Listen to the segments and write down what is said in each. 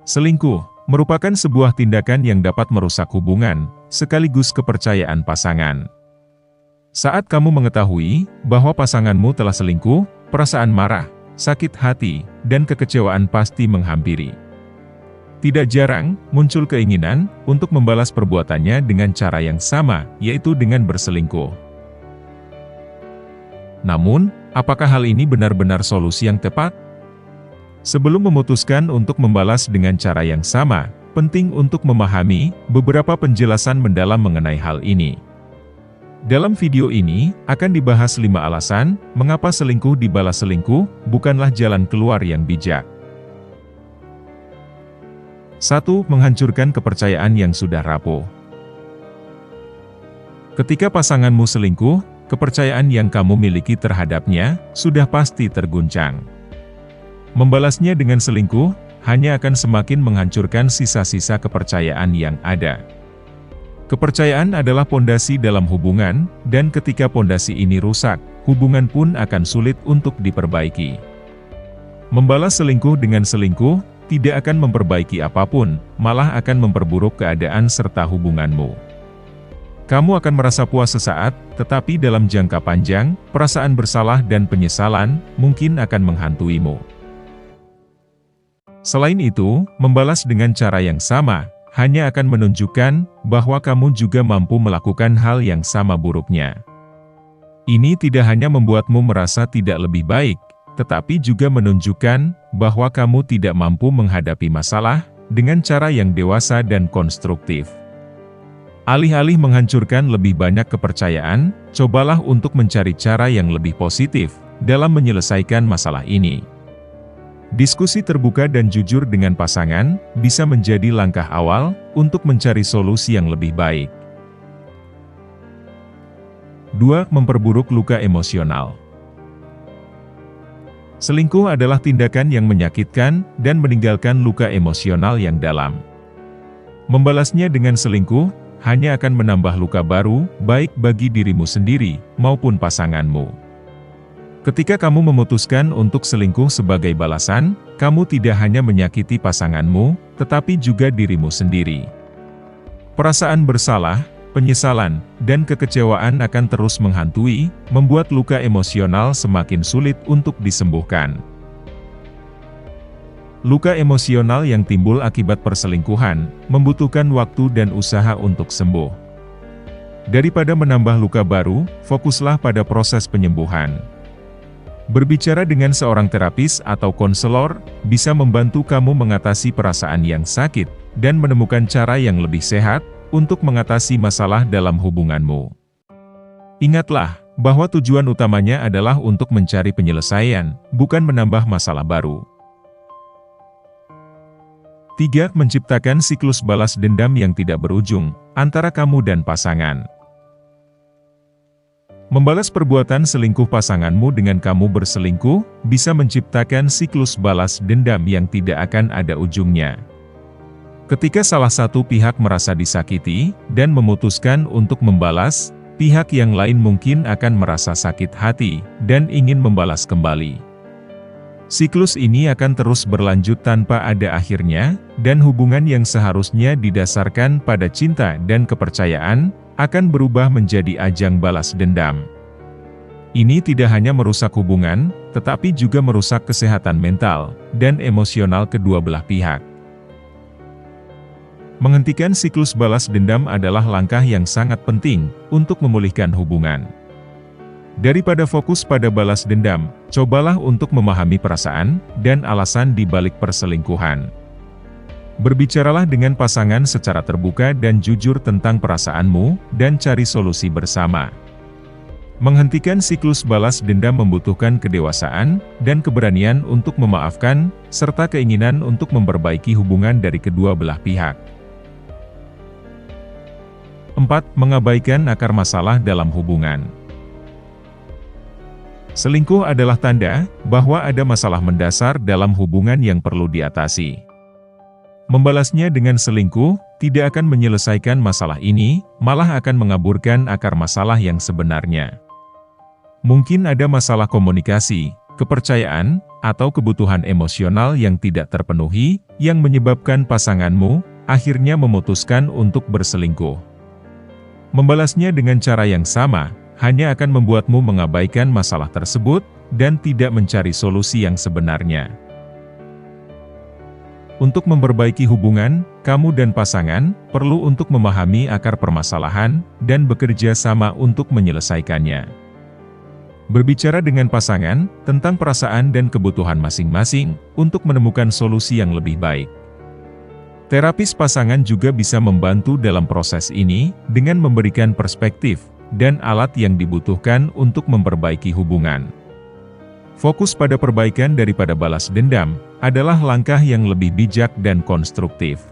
Selingkuh merupakan sebuah tindakan yang dapat merusak hubungan, sekaligus kepercayaan pasangan. Saat kamu mengetahui bahwa pasanganmu telah selingkuh, perasaan marah, sakit hati, dan kekecewaan pasti menghampiri. Tidak jarang, muncul keinginan untuk membalas perbuatannya dengan cara yang sama, yaitu dengan berselingkuh. Namun, apakah hal ini benar-benar solusi yang tepat? Sebelum memutuskan untuk membalas dengan cara yang sama, penting untuk memahami beberapa penjelasan mendalam mengenai hal ini. Dalam video ini, akan dibahas 5 alasan mengapa selingkuh dibalas selingkuh bukanlah jalan keluar yang bijak. 1. Menghancurkan kepercayaan yang sudah rapuh. Ketika pasanganmu selingkuh, kepercayaan yang kamu miliki terhadapnya sudah pasti terguncang. Membalasnya dengan selingkuh hanya akan semakin menghancurkan sisa-sisa kepercayaan yang ada. Kepercayaan adalah pondasi dalam hubungan, dan ketika pondasi ini rusak, hubungan pun akan sulit untuk diperbaiki. Membalas selingkuh dengan selingkuh tidak akan memperbaiki apapun, malah akan memperburuk keadaan serta hubunganmu. Kamu akan merasa puas sesaat, tetapi dalam jangka panjang, perasaan bersalah dan penyesalan mungkin akan menghantuimu. Selain itu, membalas dengan cara yang sama, hanya akan menunjukkan bahwa kamu juga mampu melakukan hal yang sama buruknya. Ini tidak hanya membuatmu merasa tidak lebih baik, tetapi juga menunjukkan bahwa kamu tidak mampu menghadapi masalah dengan cara yang dewasa dan konstruktif. Alih-alih menghancurkan lebih banyak kepercayaan, cobalah untuk mencari cara yang lebih positif dalam menyelesaikan masalah ini. Diskusi terbuka dan jujur dengan pasangan bisa menjadi langkah awal untuk mencari solusi yang lebih baik. 2. Memperburuk luka emosional. Selingkuh adalah tindakan yang menyakitkan dan meninggalkan luka emosional yang dalam. Membalasnya dengan selingkuh hanya akan menambah luka baru, baik bagi dirimu sendiri maupun pasanganmu. Ketika kamu memutuskan untuk selingkuh sebagai balasan, kamu tidak hanya menyakiti pasanganmu, tetapi juga dirimu sendiri. Perasaan bersalah, penyesalan, dan kekecewaan akan terus menghantui, membuat luka emosional semakin sulit untuk disembuhkan. Luka emosional yang timbul akibat perselingkuhan membutuhkan waktu dan usaha untuk sembuh. Daripada menambah luka baru, fokuslah pada proses penyembuhan. Berbicara dengan seorang terapis atau konselor bisa membantu kamu mengatasi perasaan yang sakit dan menemukan cara yang lebih sehat untuk mengatasi masalah dalam hubunganmu. Ingatlah bahwa tujuan utamanya adalah untuk mencari penyelesaian, bukan menambah masalah baru. 3. Menciptakan siklus balas dendam yang tidak berujung antara kamu dan pasangan. Membalas perbuatan selingkuh pasanganmu dengan kamu berselingkuh, bisa menciptakan siklus balas dendam yang tidak akan ada ujungnya. Ketika salah satu pihak merasa disakiti, dan memutuskan untuk membalas, pihak yang lain mungkin akan merasa sakit hati, dan ingin membalas kembali. Siklus ini akan terus berlanjut tanpa ada akhirnya, dan hubungan yang seharusnya didasarkan pada cinta dan kepercayaan, akan berubah menjadi ajang balas dendam. Ini tidak hanya merusak hubungan, tetapi juga merusak kesehatan mental dan emosional kedua belah pihak. Menghentikan siklus balas dendam adalah langkah yang sangat penting untuk memulihkan hubungan. Daripada fokus pada balas dendam, cobalah untuk memahami perasaan dan alasan di balik perselingkuhan. Berbicaralah dengan pasangan secara terbuka dan jujur tentang perasaanmu, dan cari solusi bersama. Menghentikan siklus balas dendam membutuhkan kedewasaan dan keberanian untuk memaafkan, serta keinginan untuk memperbaiki hubungan dari kedua belah pihak. 4. Mengabaikan akar masalah dalam hubungan. Selingkuh adalah tanda bahwa ada masalah mendasar dalam hubungan yang perlu diatasi. Membalasnya dengan selingkuh tidak akan menyelesaikan masalah ini, malah akan mengaburkan akar masalah yang sebenarnya. Mungkin ada masalah komunikasi, kepercayaan, atau kebutuhan emosional yang tidak terpenuhi, yang menyebabkan pasanganmu akhirnya memutuskan untuk berselingkuh. Membalasnya dengan cara yang sama, hanya akan membuatmu mengabaikan masalah tersebut, dan tidak mencari solusi yang sebenarnya. Untuk memperbaiki hubungan, kamu dan pasangan perlu untuk memahami akar permasalahan dan bekerja sama untuk menyelesaikannya. Berbicara dengan pasangan tentang perasaan dan kebutuhan masing-masing untuk menemukan solusi yang lebih baik. Terapis pasangan juga bisa membantu dalam proses ini dengan memberikan perspektif dan alat yang dibutuhkan untuk memperbaiki hubungan. Fokus pada perbaikan daripada balas dendam adalah langkah yang lebih bijak dan konstruktif.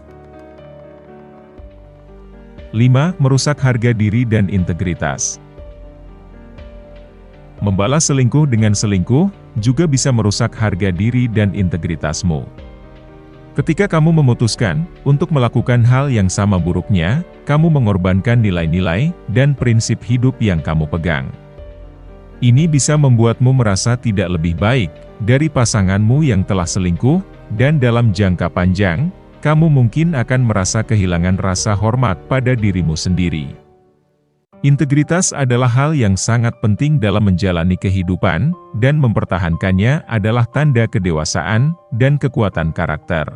5. Merusak harga diri dan integritas. Membalas selingkuh dengan selingkuh juga bisa merusak harga diri dan integritasmu. Ketika kamu memutuskan untuk melakukan hal yang sama buruknya, kamu mengorbankan nilai-nilai dan prinsip hidup yang kamu pegang. Ini bisa membuatmu merasa tidak lebih baik dari pasanganmu yang telah selingkuh, dan dalam jangka panjang, kamu mungkin akan merasa kehilangan rasa hormat pada dirimu sendiri. Integritas adalah hal yang sangat penting dalam menjalani kehidupan, dan mempertahankannya adalah tanda kedewasaan dan kekuatan karakter.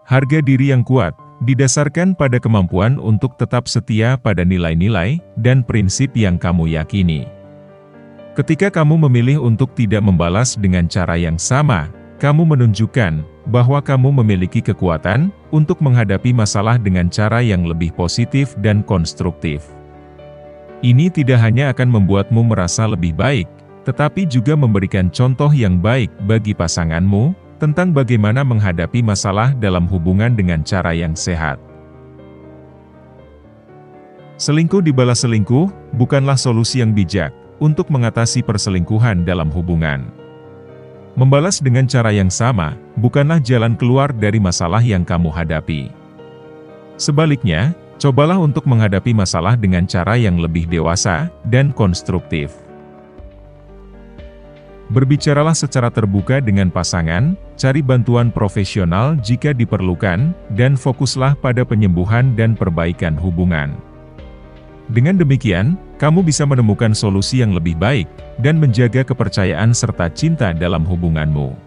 Harga diri yang kuat didasarkan pada kemampuan untuk tetap setia pada nilai-nilai dan prinsip yang kamu yakini. Ketika kamu memilih untuk tidak membalas dengan cara yang sama, kamu menunjukkan bahwa kamu memiliki kekuatan untuk menghadapi masalah dengan cara yang lebih positif dan konstruktif. Ini tidak hanya akan membuatmu merasa lebih baik, tetapi juga memberikan contoh yang baik bagi pasanganmu tentang bagaimana menghadapi masalah dalam hubungan dengan cara yang sehat. Selingkuh dibalas selingkuh bukanlah solusi yang bijak untuk mengatasi perselingkuhan dalam hubungan. Membalas dengan cara yang sama bukanlah jalan keluar dari masalah yang kamu hadapi. Sebaliknya, cobalah untuk menghadapi masalah dengan cara yang lebih dewasa dan konstruktif. Berbicaralah secara terbuka dengan pasangan, cari bantuan profesional jika diperlukan, dan fokuslah pada penyembuhan dan perbaikan hubungan. Dengan demikian, kamu bisa menemukan solusi yang lebih baik, dan menjaga kepercayaan serta cinta dalam hubunganmu.